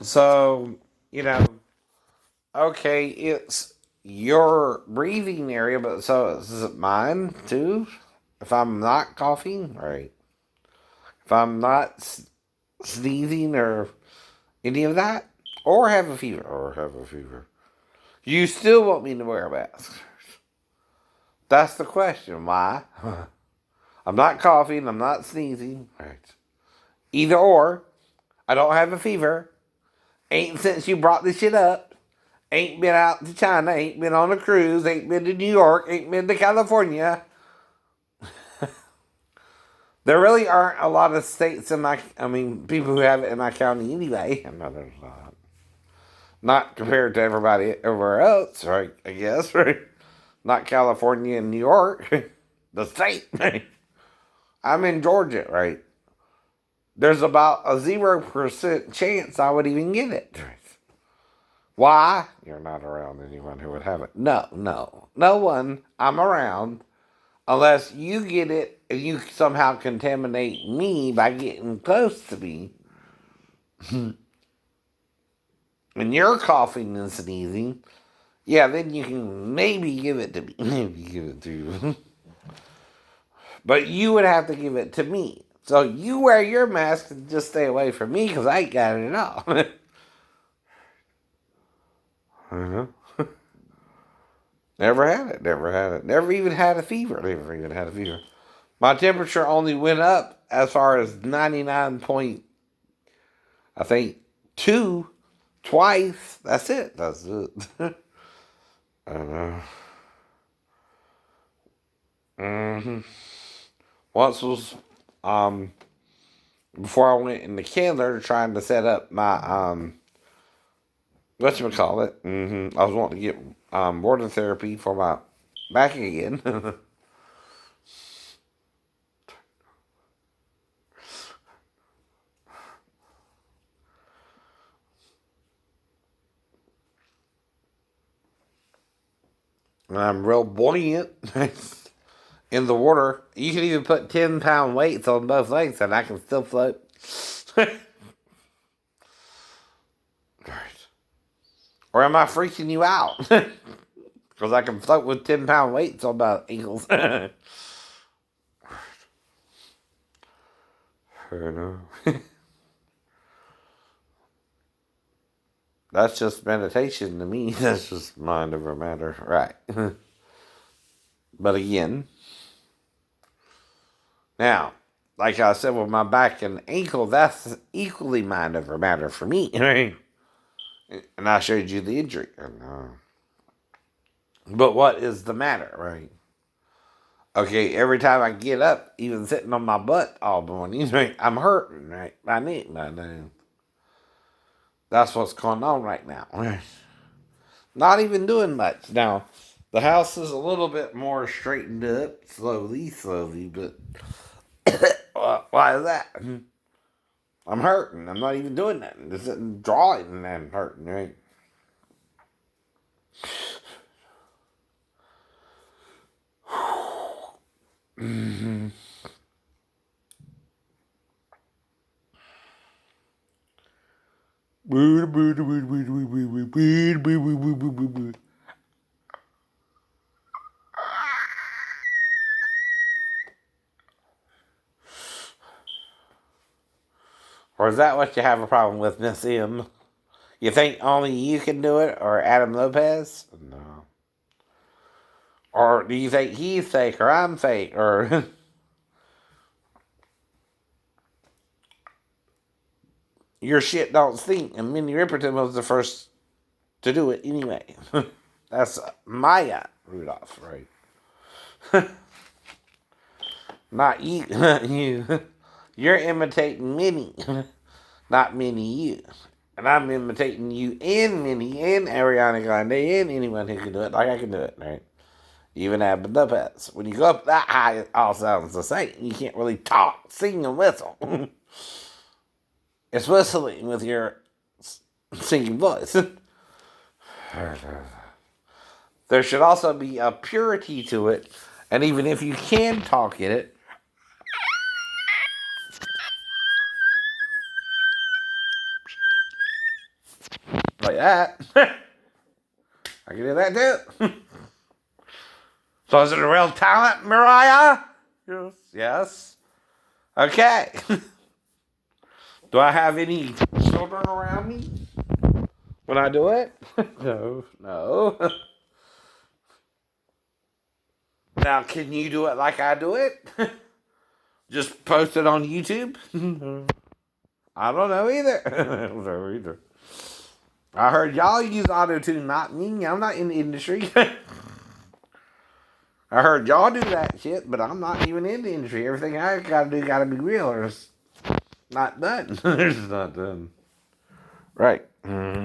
So, you know, okay, it's your breathing area, but so is it mine too? If I'm not coughing, right? If I'm not sneezing or any of that, or have a fever, you still want me to wear a mask? That's the question. Why? I'm not coughing. I'm not sneezing. Right. Either or. I don't have a fever. Ain't since you brought this shit up. Ain't been out to China. Ain't been on a cruise. Ain't been to New York. Ain't been to California. There really aren't a lot of states in my. I mean, people who have it in my county anyway. I know there's not. Not compared to everybody everywhere else, right? I guess, right? Not California and New York, the state. Right? I'm in Georgia, right? There's about a 0% chance I would even get it. Why? You're not around anyone who would have it. No, no. No one I'm around unless you get it and you somehow contaminate me by getting close to me. And you're coughing and sneezing. Yeah, then you can maybe give it to me. Maybe give it to you. But you would have to give it to me. So you wear your mask and just stay away from me because I ain't got it at all. Uh-huh. Never had it. Never had it. Never even had a fever. Never even had a fever. My temperature only went up as far as 99 point, I think, 2 twice. That's it. That's it. I know. Hmm. Once was um before I went in the Candler trying to set up my whatchamacallit. I was wanting to get water therapy for my back again. And I'm real buoyant in the water. You can even put 10-pound weights on both legs and I can still float. Or am I freaking you out? Because I can float with 10-pound weights on my ankles. I know. That's just meditation to me. That's just mind over matter. Right. But again, now, like I said with my back and ankle, that's equally mind over matter for me. Right? And I showed you the injury. But what is the matter, right? Okay, every time I get up, even sitting on my butt all morning, right, I'm hurting, right? My neck, my nose. That's what's going on right now. Not even doing much. Now, the house is a little bit more straightened up, slowly, but why is that? I'm hurting. I'm not even doing nothing. Just sitting drawing and I'm hurting, right? Or is that what you have a problem with, Miss M? You think only you can do it, or Adam Lopez? No. Or do you think he's fake, or I'm fake, or your shit don't stink? And Minnie Riperton was the first to do it anyway. That's Maya Rudolph, right? Not you. Not you. You're imitating Minnie, not Minnie you. And I'm imitating you and Minnie and Ariana Grande and anyone who can do it like I can do it, right? Even Abba Lopez. When you go up that high, it all sounds the same. You can't really talk, sing, and whistle. It's whistling with your singing voice. There should also be a purity to it, and even if you can talk in it, Like that. I can do that too. So is it a real talent, Mariah? Yes. Yes. Okay. Do I have any children around me when I do it? No. No. Now, can you do it like I do it? Just post it on YouTube? I don't know either. I don't know either. I heard y'all use auto-tune, not me. I'm not in the industry. I heard y'all do that shit, but I'm not even in the industry. Everything I gotta do gotta be real or it's not done. It's not done. Right. Mm-hmm.